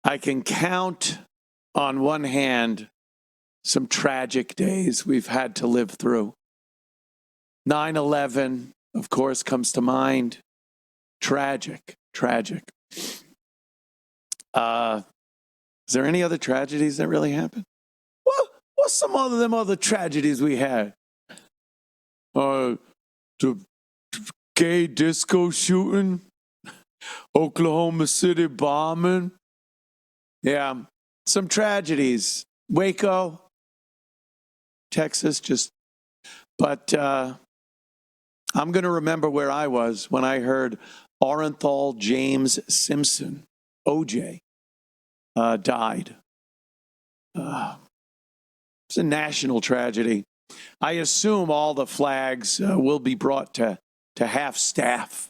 I can count on one hand some tragic days we've had to live through. 9/11, of course, comes to mind. Tragic. Is there any other tragedies that really happened? What's some of them other tragedies we had? The gay disco shooting, Oklahoma City bombing. Yeah, some tragedies. Waco, Texas, but I'm going to remember where I was when I heard Orenthal James Simpson, OJ, died. It's a national tragedy. I assume all the flags will be brought to half staff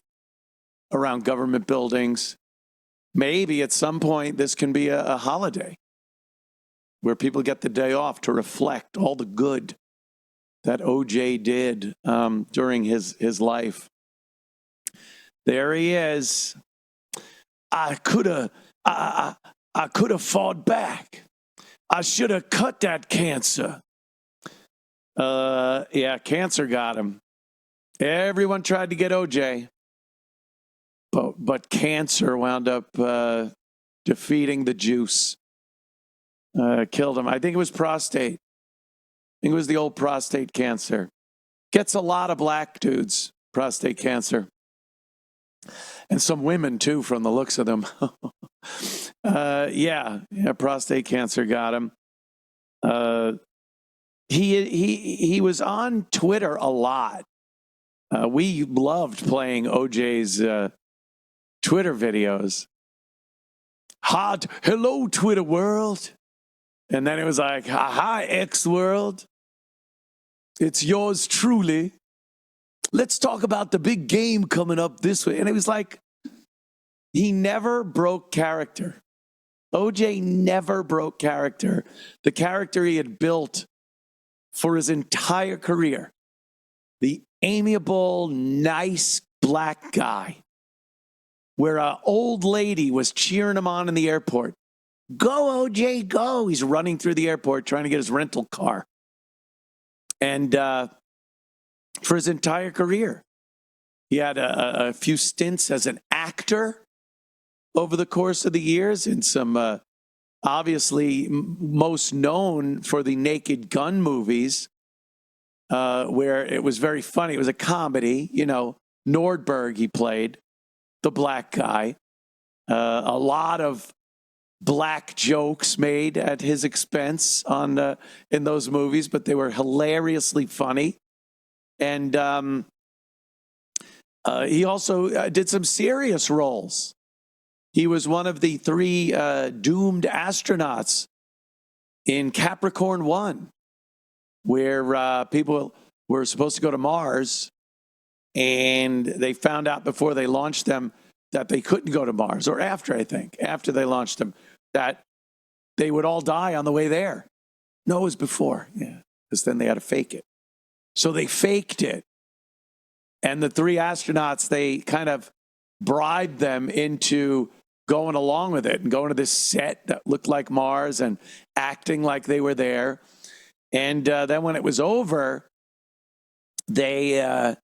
around government buildings. Maybe at some point this can be a holiday where people get the day off to reflect all the good that OJ did during his life. There he is. I could have fought back. I should have cut that cancer. Yeah, cancer got him. Everyone tried to get OJ, but cancer wound up defeating the juice. Killed him. I think it was prostate. I think it was the old prostate cancer. Gets a lot of black dudes, prostate cancer. And some women, too, from the looks of them. Yeah, prostate cancer got him. He was on Twitter a lot. We loved playing OJ's Twitter videos. Hello, Twitter world. And then it was like, hi, X world. It's yours truly. Let's talk about the big game coming up this way. And it was like, he never broke character. OJ never broke character. The character he had built for his entire career. The amiable, nice black guy. Where an old lady was cheering him on in the airport. Go, OJ, go. He's running through the airport trying to get his rental car. And for his entire career, he had a few stints as an actor over the course of the years in some, obviously, most known for the Naked Gun movies, where it was very funny. It was a comedy. You know, Nordberg he played, the black guy. A lot of black jokes made at his expense in those movies, but they were hilariously funny. And he also did some serious roles. He was one of the 3 doomed astronauts in Capricorn 1, where people were supposed to go to Mars, and they found out before they launched them that they couldn't go to Mars, or after they launched them, that they would all die on the way there. No, it was before, yeah, because then they had to fake it. So they faked it. And the 3 astronauts, they kind of bribed them into going along with it and going to this set that looked like Mars and acting like they were there. And then when it was over, they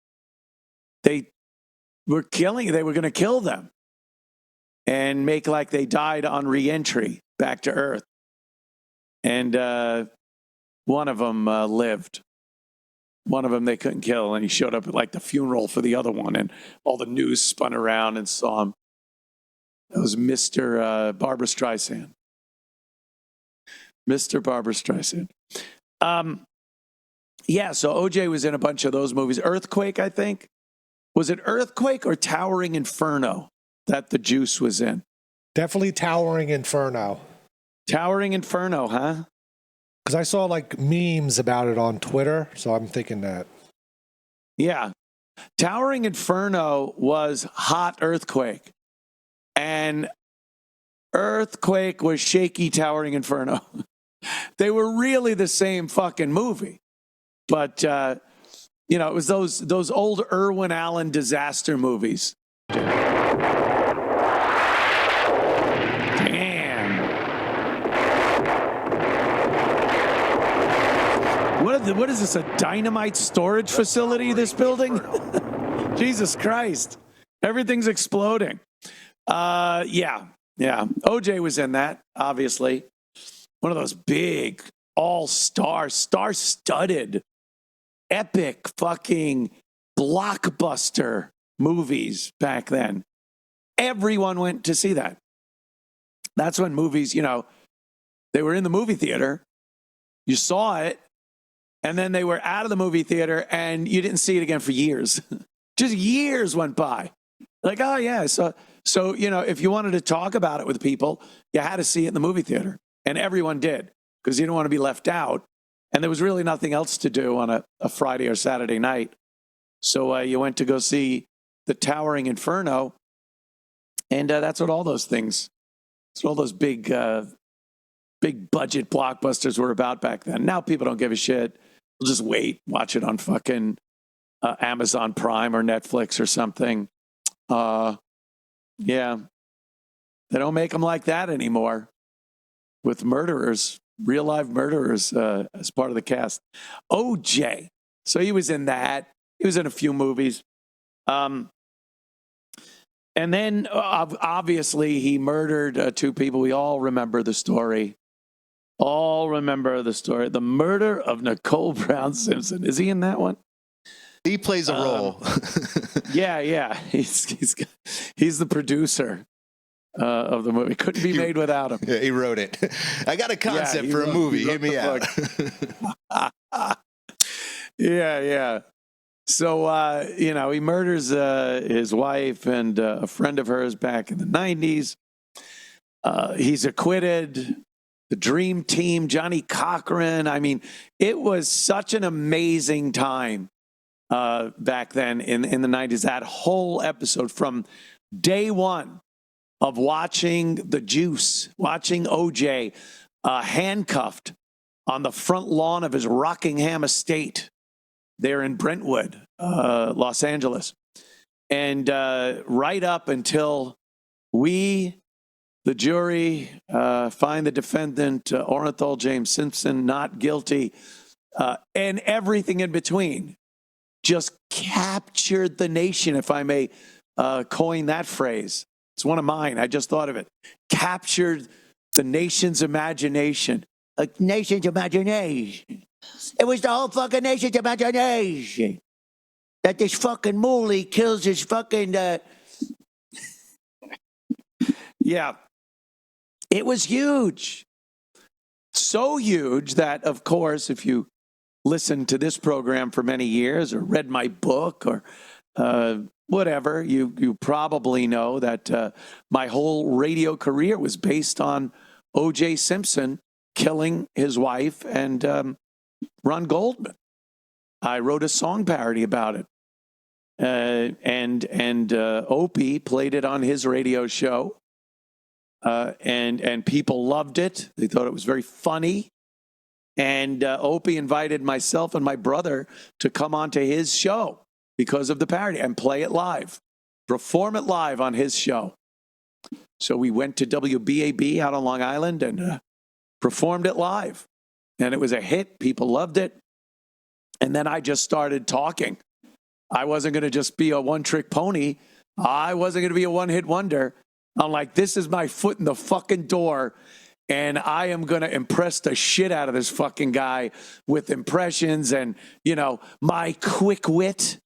were going to kill them and make like they died on re-entry back to Earth. And one of them lived. One of them they couldn't kill, and he showed up at like the funeral for the other one, and all the news spun around and saw him. That was Mr. Barbra Streisand. Mr. Barbra Streisand. Yeah, so OJ was in a bunch of those movies. Earthquake, I think. Was it Earthquake or Towering Inferno that the Juice was in? Definitely Towering Inferno. Towering Inferno, huh? Because I saw like memes about it on Twitter, so I'm thinking that. Yeah. Towering Inferno was Hot Earthquake. And Earthquake was Shaky Towering Inferno. They were really the same fucking movie. But, you know, it was those old Irwin Allen disaster movies. Damn. what is this, a dynamite storage facility, this building? Jesus Christ. Everything's exploding. Yeah. OJ was in that, obviously. One of those big, all-star, star-studded, epic fucking blockbuster movies back then. Everyone went to see that. That's when movies, they were in the movie theater. You saw it, and then they were out of the movie theater, and you didn't see it again for years. Just years went by. Like, oh, yeah. So if you wanted to talk about it with people, you had to see it in the movie theater. And everyone did, because you didn't want to be left out. And there was really nothing else to do on a Friday or Saturday night. So you went to go see The Towering Inferno. And that's what all those things, that's what all those big budget blockbusters were about back then. Now people don't give a shit. They'll just wait, watch it on fucking Amazon Prime or Netflix or something. Yeah. They don't make them like that anymore with murderers, real live murderers as part of the cast. OJ. So he was in that. He was in a few movies. And then obviously he murdered two people. We all remember the story. The murder of Nicole Brown Simpson. Is he in that one? He plays a role. Yeah. He's the producer of the movie. Couldn't be made without him. Yeah, he wrote it. I got a concept for a movie. Hit me out. Yeah. So, he murders his wife and a friend of hers back in the 90s. He's acquitted. The Dream Team, Johnny Cochran. I mean, it was such an amazing time back then in the 90s. That whole episode from day one of watching the juice, watching OJ handcuffed on the front lawn of his Rockingham estate there in Brentwood, Los Angeles. And right up until we, the jury, find the defendant, Orenthal James Simpson, not guilty, and everything in between, just captured the nation, if I may coin that phrase. It's one of mine. I just thought of it. Captured the nation's imagination. A nation's imagination. It was the whole fucking nation's imagination. That this fucking moolie kills his fucking... Yeah. It was huge. So huge that, of course, if you listened to this program for many years or read my book or whatever, you probably know that my whole radio career was based on OJ Simpson killing his wife and Ron Goldman. I wrote a song parody about it. And Opie played it on his radio show. And people loved it. They thought it was very funny. And Opie invited myself and my brother to come onto his show because of the parody and play it live, perform it live on his show. So we went to WBAB out on Long Island and performed it live. And it was a hit. People loved it. And then I just started talking. I wasn't going to just be a one-trick pony. I wasn't going to be a one-hit wonder. I'm like, this is my foot in the fucking door, and I am going to impress the shit out of this fucking guy with impressions and, my quick wit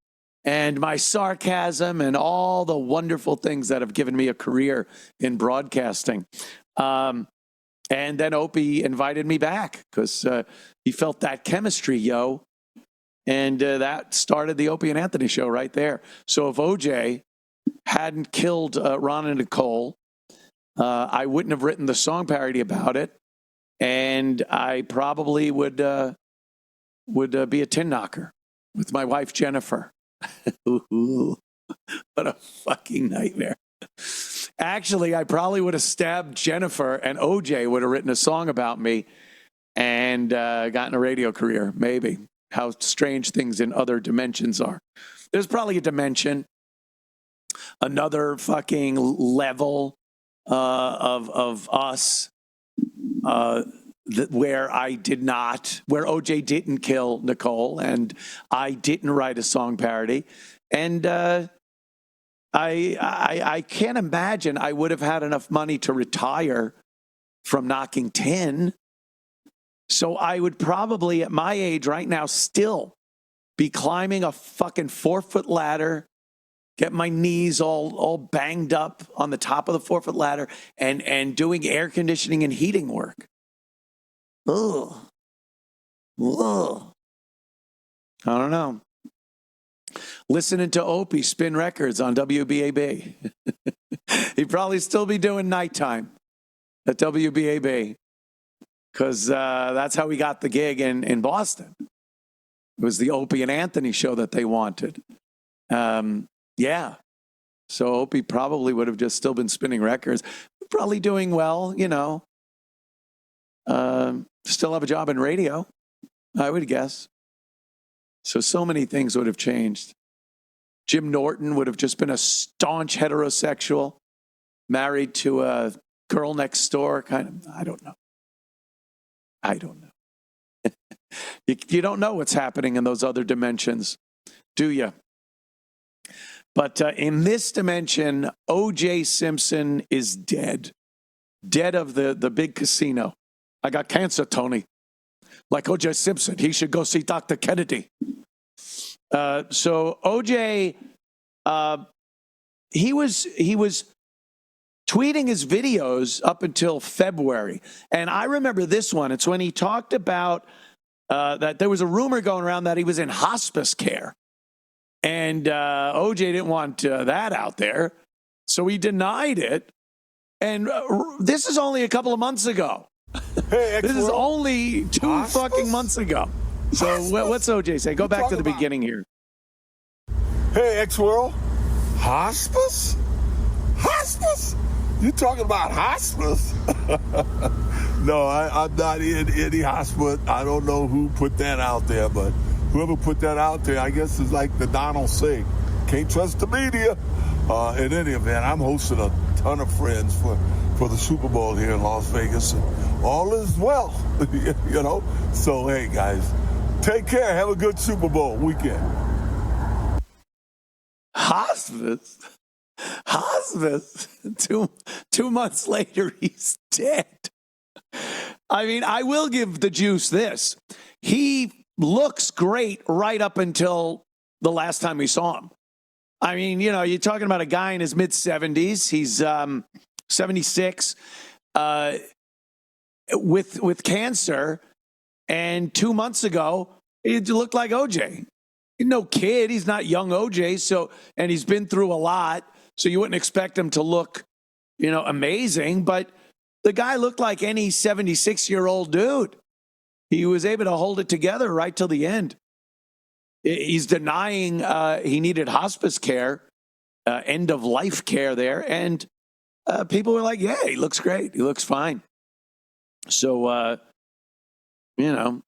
and my sarcasm and all the wonderful things that have given me a career in broadcasting. And then Opie invited me back because he felt that chemistry, yo. And that started the Opie and Anthony show right there. So if OJ hadn't killed Ron and Nicole, I wouldn't have written the song parody about it, and I probably would be a tin knocker with my wife Jennifer. Ooh, what a fucking nightmare! Actually, I probably would have stabbed Jennifer, and OJ would have written a song about me and gotten a radio career. Maybe. How strange things in other dimensions are. There's probably a dimension, another fucking level of us where OJ didn't kill Nicole, and I didn't write a song parody. And I can't imagine I would have had enough money to retire from knocking 10. So I would probably, at my age right now, still be climbing a fucking 4-foot ladder, get my knees all banged up on the top of the 4-foot ladder, and doing air conditioning and heating work. Ugh. Ugh. I don't know. Listening to Opie spin records on WBAB. He'd probably still be doing nighttime at WBAB because that's how he got the gig in Boston. It was the Opie and Anthony show that they wanted. Yeah. So Opie probably would have just still been spinning records. Probably doing well, you know. Still have a job in radio, I would guess. So many things would have changed. Jim Norton would have just been a staunch heterosexual, married to a girl next door, kind of. I don't know. You don't know what's happening in those other dimensions, do you? But in this dimension, OJ Simpson is dead. Dead of the big casino. I got cancer, Tony. Like OJ Simpson, he should go see Dr. Kennedy. So OJ, he was tweeting his videos up until February. And I remember this one. It's when he talked about that there was a rumor going around that he was in hospice care. And OJ didn't want that out there. So he denied it. And this is only a couple of months ago. Hey, this is only 2 fucking months ago. So what's OJ say? Go back to the beginning here. Hey, X-World. Hospice? Hospice? You talking about hospice? No, I'm not in any hospice. I don't know who put that out there, but whoever put that out there, I guess is like the Donald say, can't trust the media. In any event, I'm hosting a ton of friends for the Super Bowl here in Las Vegas. And all is well, you know. So, hey, guys, take care. Have a good Super Bowl weekend. Hospice? 2 months later, he's dead. I mean, I will give the Juice this. He looks great right up until the last time we saw him. I mean, you know, you're talking about a guy in his mid-70s. He's 76 with cancer. And 2 months ago, he looked like OJ. He's no kid. He's not young OJ. So, and he's been through a lot. So you wouldn't expect him to look, you know, amazing. But the guy looked like any 76-year-old dude. He was able to hold it together right till the end. He's denying he needed hospice care, end-of-life care there. And people were like, yeah, he looks great. He looks fine. So, you know,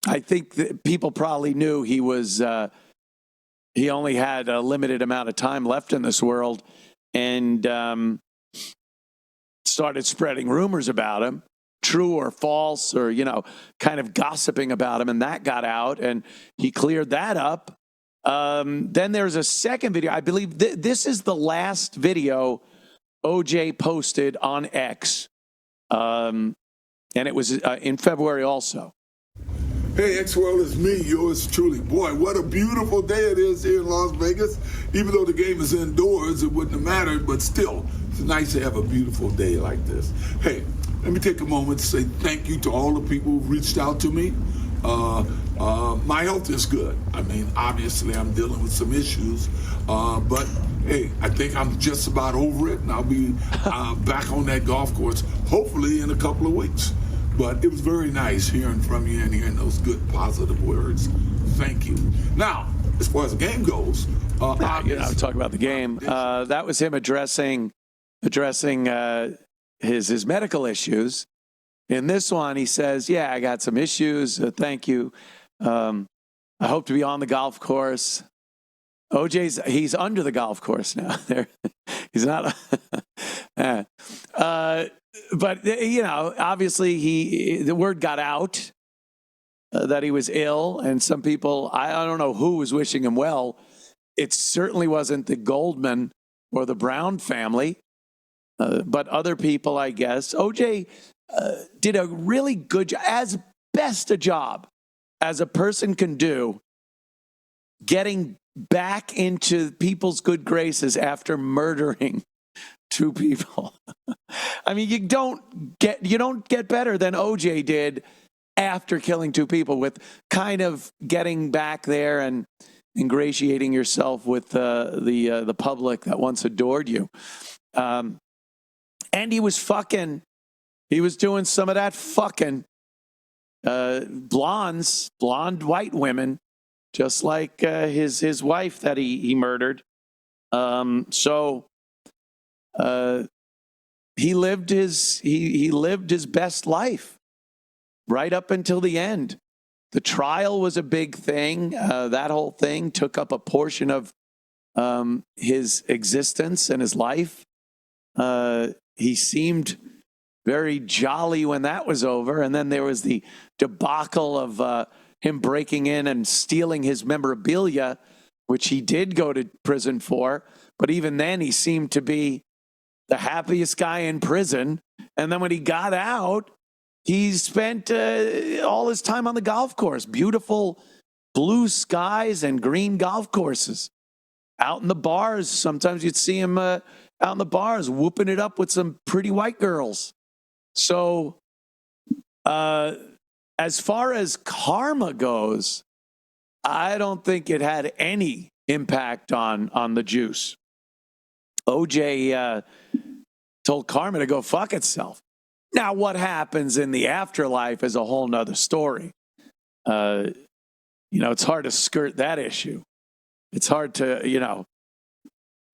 I think that people probably knew he was, he only had a limited amount of time left in this world, and started spreading rumors about him, true or false, or, you know, kind of gossiping about him, and that got out, and he cleared that up. Then there's a second video. I believe this is the last video OJ posted on X, and it was in February also. Hey, X-World, it's me, yours truly. Boy, what a beautiful day it is here in Las Vegas. Even though the game is indoors, it wouldn't have mattered, but still, it's nice to have a beautiful day like this. Hey, let me take a moment to say thank you to all the people who've reached out to me. My health is good. I mean, obviously, I'm dealing with some issues, but hey, I think I'm just about over it, and I'll be back on that golf course, hopefully in a couple of weeks. But it was very nice hearing from you and hearing those good, positive words. Thank you. Now, as far as the game goes, talk about the game. That was him addressing his medical issues. In this one, he says, "Yeah, I got some issues. Thank you. I hope to be on the golf course." he's under the golf course now. He's not. but obviously the word got out that he was ill, and some people, I don't know who was wishing him well. It certainly wasn't the Goldman or the Brown family, but other people, I guess. OJ did a really good job, as best a job as a person can do, getting back into people's good graces after murdering 2 people. I mean, you don't get better than OJ did after killing 2 people, with kind of getting back there and ingratiating yourself with the public that once adored you. And he was doing some of that fucking blonde white women, just like his wife that he murdered. So he lived his best life right up until the end. The trial was a big thing. That whole thing took up a portion of his existence and his life. He seemed very jolly when that was over. And then there was the debacle of him breaking in and stealing his memorabilia, which he did go to prison for. But even then, he seemed to be the happiest guy in prison. And then when he got out, he spent all his time on the golf course. Beautiful blue skies and green golf courses. Out in the bars. Sometimes you'd see him out in the bars whooping it up with some pretty white girls. So as far as karma goes, I don't think it had any impact on the juice. OJ told karma to go fuck itself. Now, what happens in the afterlife is a whole nother story. It's hard to skirt that issue. It's hard to,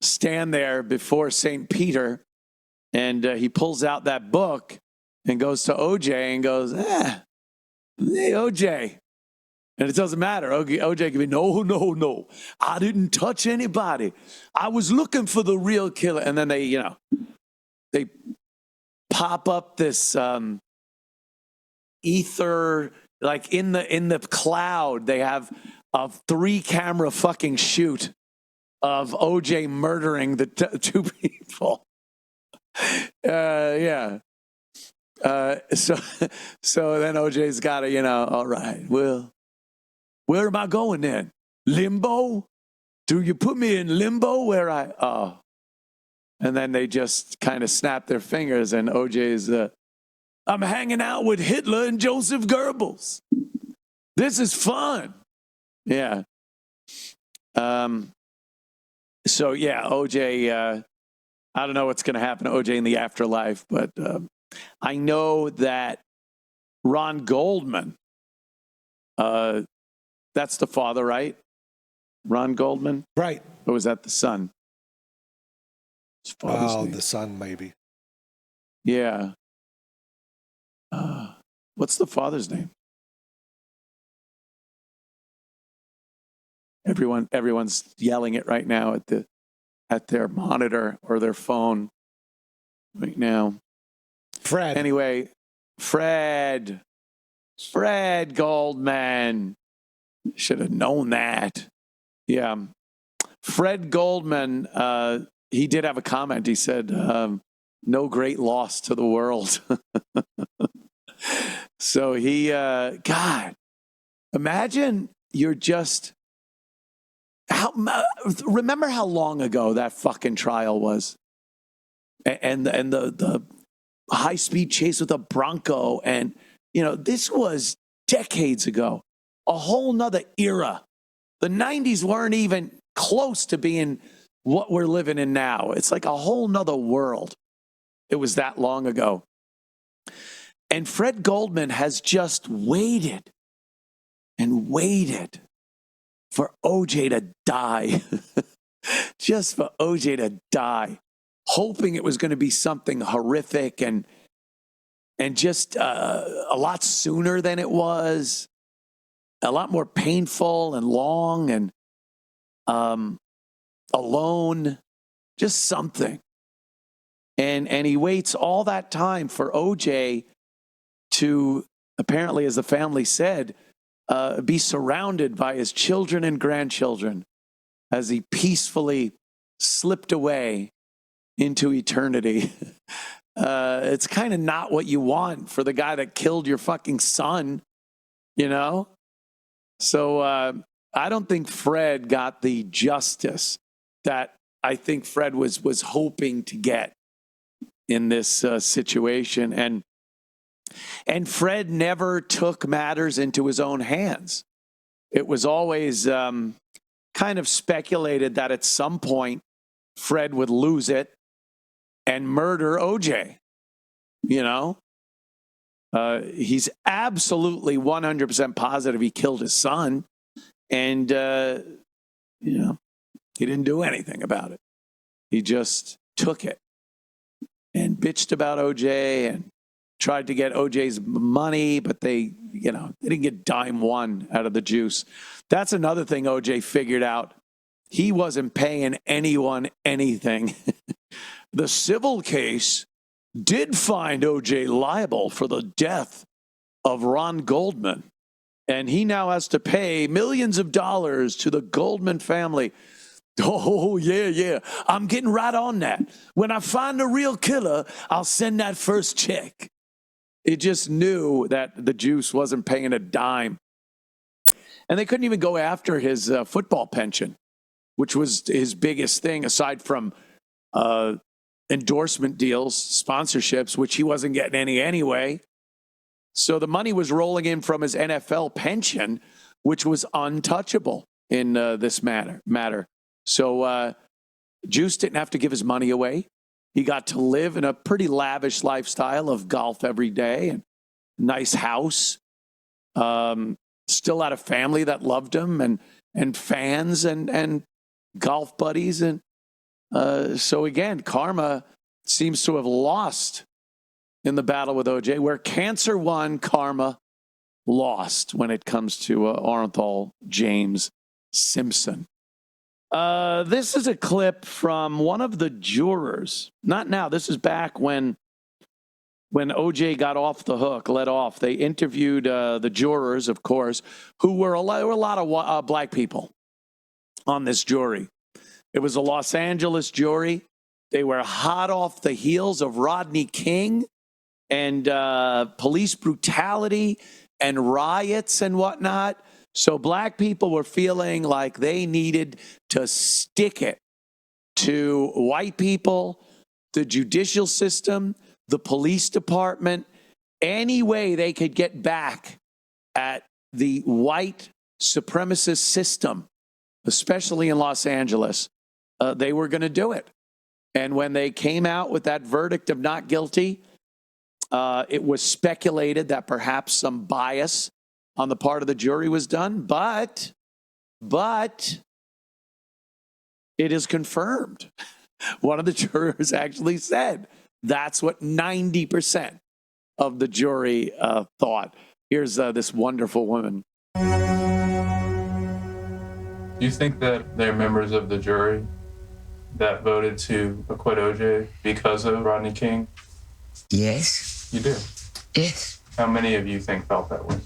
stand there before St. Peter, and he pulls out that book and goes to OJ and goes, hey, OJ. And it doesn't matter. OJ can be, no. I didn't touch anybody. I was looking for the real killer. And then they pop up this ether, like in the cloud. They have a 3-camera fucking shoot of OJ murdering the 2 people. Yeah. So then OJ's got to, all right, well, where am I going then? Limbo? Do you put me in limbo and then they just kind of snap their fingers, and OJ's, I'm hanging out with Hitler and Joseph Goebbels. This is fun. Yeah. So yeah, OJ, I don't know what's going to happen to OJ in the afterlife, but I know that Ron Goldman, that's the father, right? Ron Goldman? Right. Or was that the son? The son, maybe. Yeah. What's the father's name? Everyone's yelling it right now at their monitor or their phone right now. Fred. Anyway, Fred Goldman. Should have known that. Yeah. Fred Goldman, he did have a comment. He said, no great loss to the world. So he, God, imagine you're just, remember how long ago that fucking trial was? And the high-speed chase with a Bronco. And, this was decades ago. A whole nother era. The 90s weren't even close to being what we're living in now. It's like a whole nother world. It was that long ago. And Fred Goldman has just waited and waited for OJ to die. Just for OJ to die. Hoping it was going to be something horrific and just a lot sooner than it was. A lot more painful and long and alone. Just something. And he waits all that time for OJ to, apparently, as the family said, be surrounded by his children and grandchildren as he peacefully slipped away into eternity. It's kind of not what you want for the guy that killed your fucking son, you know? So I don't think Fred got the justice that I think Fred was hoping to get in this situation. And Fred never took matters into his own hands. It was always kind of speculated that at some point Fred would lose it and murder OJ. You know, he's absolutely 100% positive he killed his son, and you know, he didn't do anything about it. He just took it and bitched about OJ and tried to get OJ's money, but they didn't get dime one out of the juice. That's another thing OJ figured out. He wasn't paying anyone anything. The civil case did find OJ liable for the death of Ron Goldman, and he now has to pay millions of dollars to the Goldman family. Oh, yeah. I'm getting right on that. When I find a real killer, I'll send that first check. It just knew that the juice wasn't paying a dime. And they couldn't even go after his football pension, which was his biggest thing, aside from endorsement deals, sponsorships, which he wasn't getting any anyway. So the money was rolling in from his NFL pension, which was untouchable in this matter. So Juice didn't have to give his money away. He got to live in a pretty lavish lifestyle of golf every day and nice house. Still had a family that loved him and fans and golf buddies. And so again, karma seems to have lost in the battle with OJ, where cancer won, karma lost when it comes to Orenthal James Simpson. This is a clip from one of the jurors. Not now. This is back when OJ got off the hook, let off. They interviewed the jurors, of course, who were a lot of black people on this jury. It was a Los Angeles jury. They were hot off the heels of Rodney King and police brutality and riots and whatnot. So black people were feeling like they needed to stick it to white people, the judicial system, the police department, any way they could get back at the white supremacist system, especially in Los Angeles. They were going to do it. And when they came out with that verdict of not guilty, it was speculated that perhaps some bias on the part of the jury was done, but it is confirmed. One of the jurors actually said that's what 90% of the jury thought. Here's this wonderful woman. Do you think that there are members of the jury that voted to acquit OJ because of Rodney King? Yes. You do? Yes. How many of you think felt that way?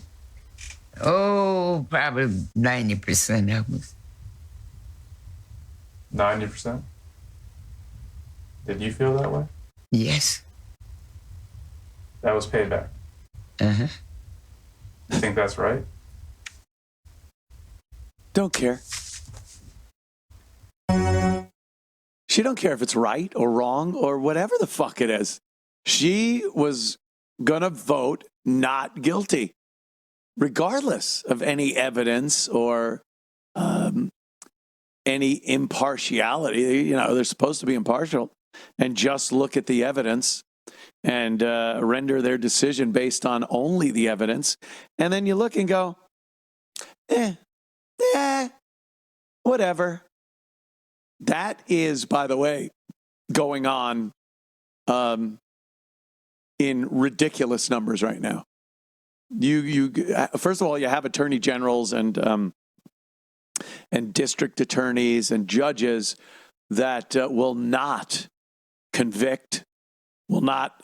Oh, probably 90% of us. 90%? Did you feel that way? Yes. That was payback. Uh-huh. You think that's right? Don't care. She don't care if it's right or wrong or whatever the fuck it is. She was going to vote not guilty, regardless of any evidence or any impartiality. You know, they're supposed to be impartial and just look at the evidence and render their decision based on only the evidence. And then you look and go, whatever. That is, by the way, going on in ridiculous numbers right now. You first of all, you have attorney generals and district attorneys and judges that will not convict will not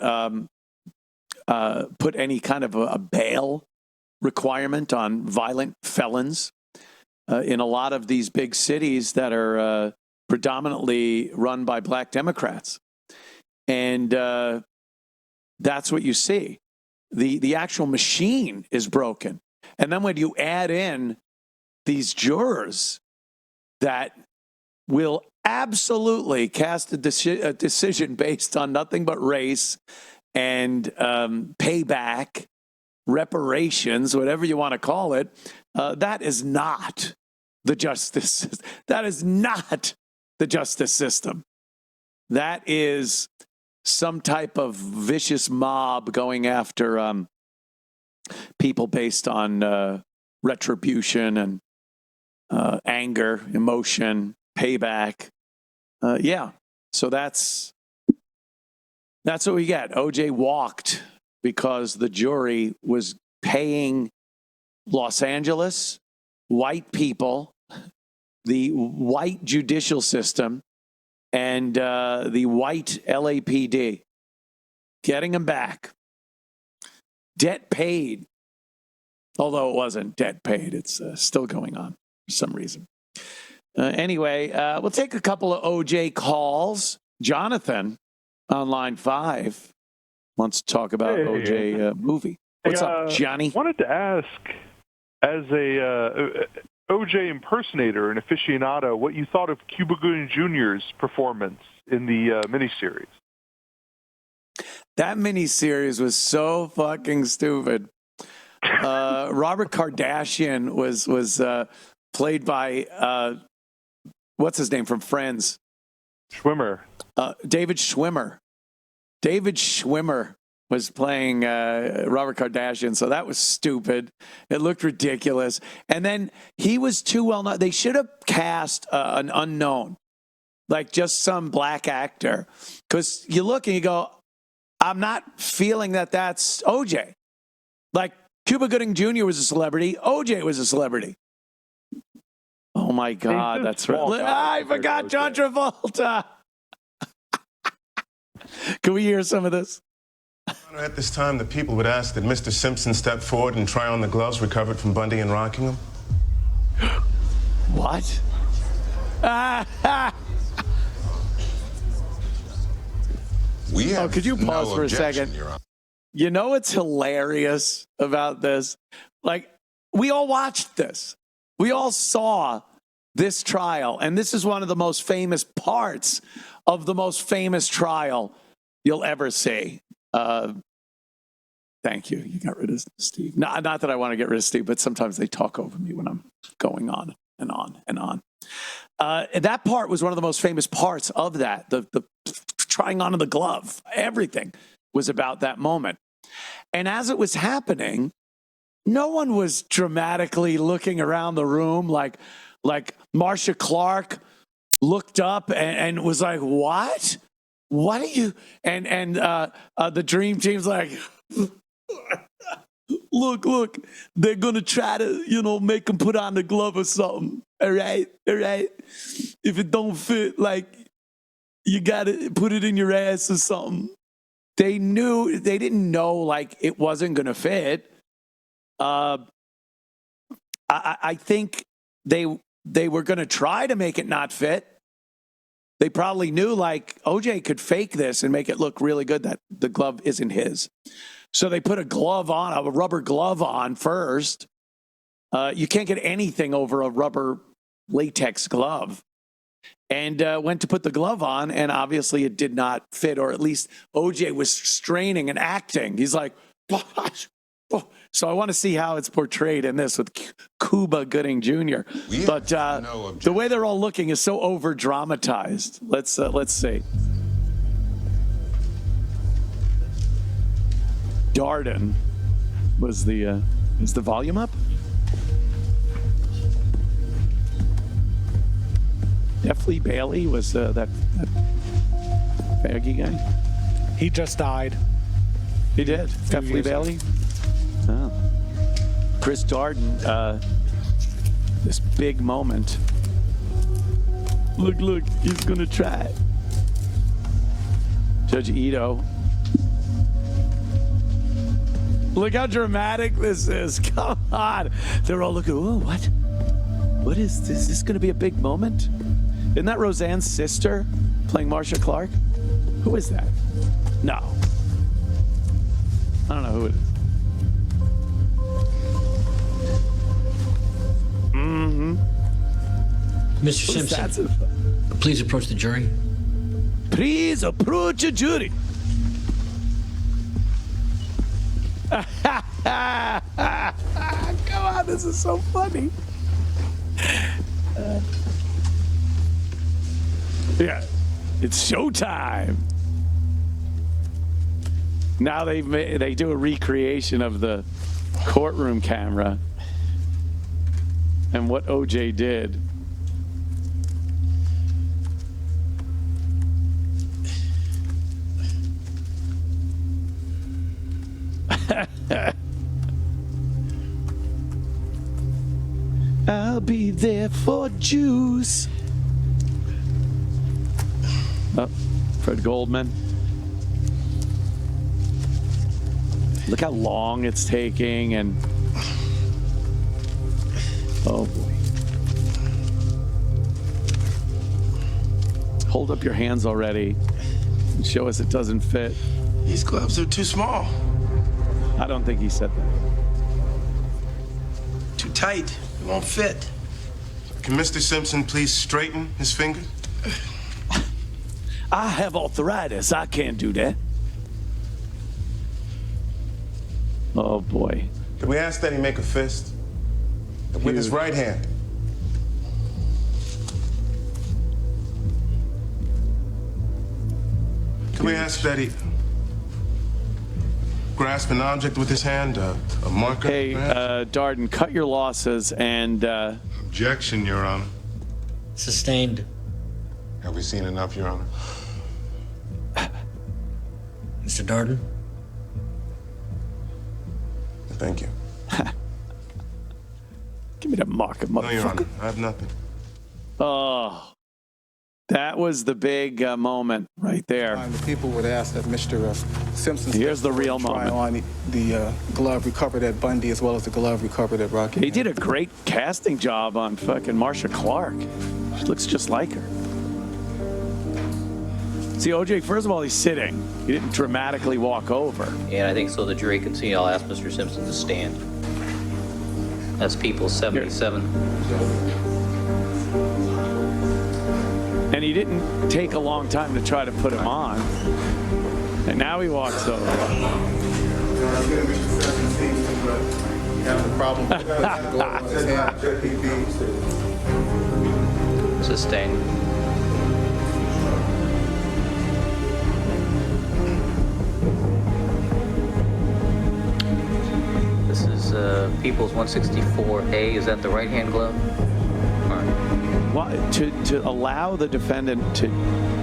put any kind of a bail requirement on violent felons in a lot of these big cities that are predominantly run by black Democrats. And that's what you see. The actual machine is broken. And then when you add in these jurors that will absolutely cast a decision based on nothing but race and payback, reparations, whatever you want to call it, that is not the justice. That is not the justice system. That is some type of vicious mob going after people based on retribution and anger, emotion, payback. Yeah, so that's what we get. OJ walked because the jury was paying Los Angeles, white people, the white judicial system, and the white LAPD, getting them back. Debt paid. Although it wasn't debt paid, it's still going on for some reason. Anyway, we'll take a couple of OJ calls. Jonathan on line 5 wants to talk about OJ movie. What's up, Johnny? Wanted to ask, as a OJ impersonator and aficionado, what you thought of Cuba Gooding Jr.'s performance in the miniseries. That miniseries was so fucking stupid. Robert Kardashian was played by what's his name from Friends? Schwimmer. David Schwimmer. David Schwimmer was playing Robert Kardashian, so that was stupid. It looked ridiculous. And then he was too well known. They should have cast an unknown, like just some black actor. Because you look and you go, I'm not feeling that that's OJ. Like, Cuba Gooding Jr. was a celebrity. OJ was a celebrity. Oh, my God. That's right. I forgot John Travolta. Can we hear some of this? At this time, the people would ask that Mr. Simpson step forward and try on the gloves recovered from Bundy and Rockingham. What? Could you pause for a second? You know what's hilarious about this? Like, we all watched this. We all saw this trial, and this is one of the most famous parts of the most famous trial you'll ever see. Thank you. You got rid of Steve. Not that I want to get rid of Steve, but sometimes they talk over me when I'm going on and on and on. And that part was one of the most famous parts of that. The trying on of the glove. Everything was about that moment. And as it was happening, no one was dramatically looking around the room like Marcia Clark looked up and was like, what? What are you? And the dream team's like, look, they're going to try to, make them put on the glove or something. All right. If it don't fit, like, you got to put it in your ass or something. They didn't know, like, it wasn't going to fit. I think they were going to try to make it not fit. They probably knew, like, OJ could fake this and make it look really good that the glove isn't his. So they put a rubber glove on first. You can't get anything over a rubber latex glove. And went to put the glove on, and obviously it did not fit, or at least OJ was straining and acting. He's like, so I want to see how it's portrayed in this with Cuba Gooding Jr. But the way they're all looking is so over dramatized. Let's see. Darden was is the volume up? Definitely Bailey was that faggy guy. He just died. He did. Definitely Bailey. Oh. Chris Darden. This big moment. Look, he's gonna try it. Judge Ito Look how dramatic this is. Come on. They're all looking, oh, what? What is this? Is this going to be a big moment? Isn't that Roseanne's sister playing Marcia Clark? Who is that? No. I don't know who it is. Mm-hmm. Mr. Simpson, please approach the jury. Please approach a jury. Come on, this is so funny. Yeah, it's showtime. Now they do a recreation of the courtroom camera and what OJ did. I'll be there for juice. Oh, Fred Goldman. Look how long it's taking, and oh boy. Hold up your hands already and show us it doesn't fit. These gloves are too small. I don't think he said that. Too tight. It won't fit. Can Mr. Simpson please straighten his finger? I have arthritis. I can't do that. Oh, boy. Can we ask that he make a fist? With his right hand. Can we ask that he grasp an object with his hand, a marker? Hey, Darden, cut your losses and... Objection, Your Honor. Sustained. Have we seen enough, Your Honor? Mr. Darden? Thank you. Give me the marker, motherfucker. No, Your Honor, I have nothing. Oh, that was the big moment right there. The people would ask that Mr. Simpson. Here's the real moment. On the glove recovered at Bundy as well as the glove recovered at Rocky. He did a great casting job on fucking Marcia Clark. She looks just like her. See, OJ, first of all, he's sitting. He didn't dramatically walk over. And I think so the jury can see, I'll ask Mr. Simpson to stand. That's People 77. And he didn't take a long time to try to put him on. And now he walks over. Sustained. This is People's 164A. Is that the right-hand glove? All right. Well, to allow the defendant to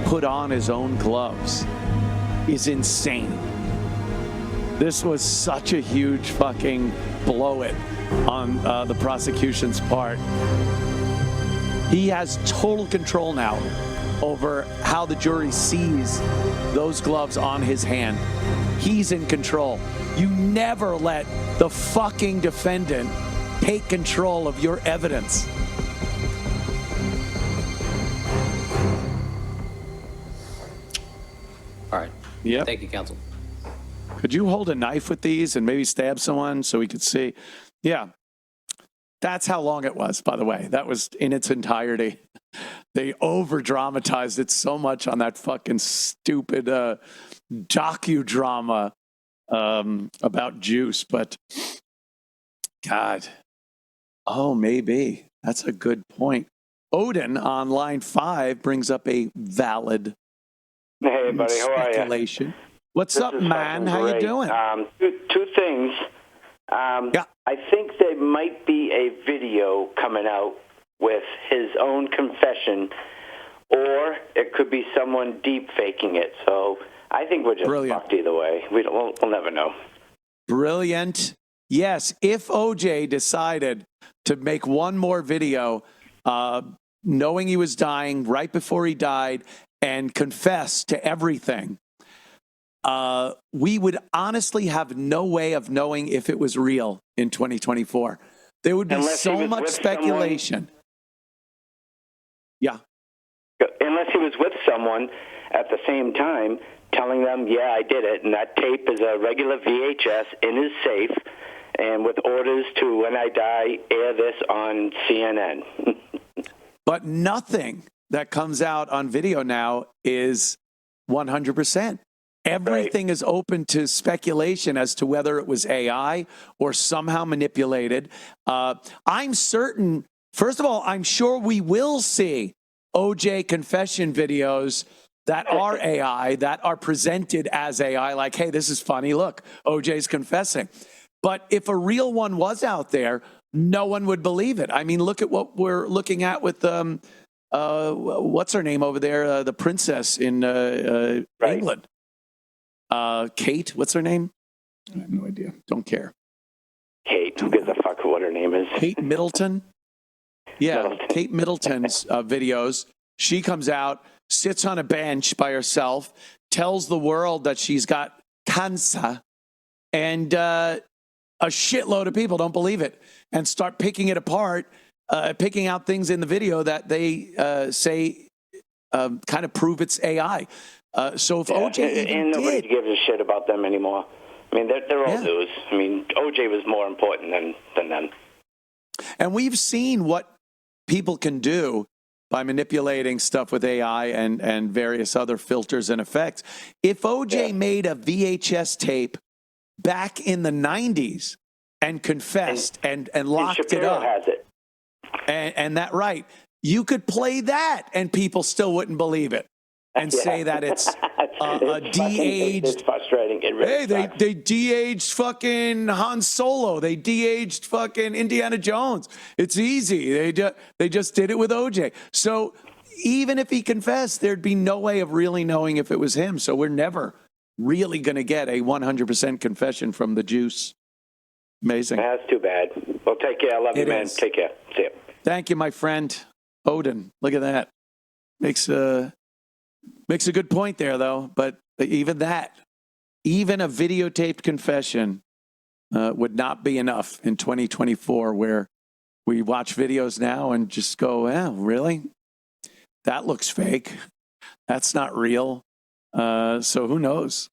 put on his own gloves is insane. This was such a huge fucking blow it on the prosecution's part. He has total control now over how the jury sees those gloves on his hand. He's in control. You never let the fucking defendant take control of your evidence. All right. Yeah. Thank you, counsel. Could you hold a knife with these and maybe stab someone so we could see? Yeah. That's how long it was, by the way. That was in its entirety. They over-dramatized it so much on that fucking stupid docudrama about Juice. But, God. Oh, maybe. That's a good point. Odin on line 5 brings up a valid Hey, buddy, how are you? speculation. What's up, man? How you doing? Two things. Yeah. I think there might be a video coming out with his own confession, or it could be someone deep faking it. So I think we're just fucked either way. We'll never know. Brilliant. Yes, if OJ decided to make one more video, knowing he was dying right before he died, and confess to everything, we would honestly have no way of knowing if it was real in 2024. There would be so much speculation. Yeah. Unless he was with someone at the same time telling them, yeah, I did it, and that tape is a regular VHS in his safe, and with orders to, when I die, air this on CNN. But nothing that comes out on video now is 100%. Everything is open to speculation as to whether it was AI or somehow manipulated. I'm certain, first of all, I'm sure we will see OJ confession videos that are AI, that are presented as AI, like, hey, this is funny. Look, OJ's confessing. But if a real one was out there, no one would believe it. I mean, look at what we're looking at with what's her name over there, the princess in England. Kate, what's her name? I have no idea. Don't care. Kate, who gives a fuck what her name is? Kate Middleton. Yeah, Kate Middleton's videos. She comes out, sits on a bench by herself, tells the world that she's got cancer, and a shitload of people don't believe it and start picking it apart, picking out things in the video that they say kind of prove it's AI. So if OJ and nobody gives a shit about them anymore. I mean, they're old news. I mean, OJ was more important than them. And we've seen what people can do by manipulating stuff with AI and various other filters and effects. If OJ made a VHS tape back in the 90s and confessed and locked it up, has it. And that, right, you could play that and people still wouldn't believe it and say that it's a de-aged. It's frustrating. It really they de-aged fucking Han Solo. They de-aged fucking Indiana Jones. It's easy. They just did it with OJ. So even if he confessed, there'd be no way of really knowing if it was him. So we're never really going to get a 100% confession from the juice. Amazing. That's too bad. Well, take care. I love you, man. Take care. See you. Thank you, my friend. Odin. Look at that. Makes a good point there, though. But even that, even a videotaped confession would not be enough in 2024, where we watch videos now and just go, really? That looks fake. That's not real. So who knows?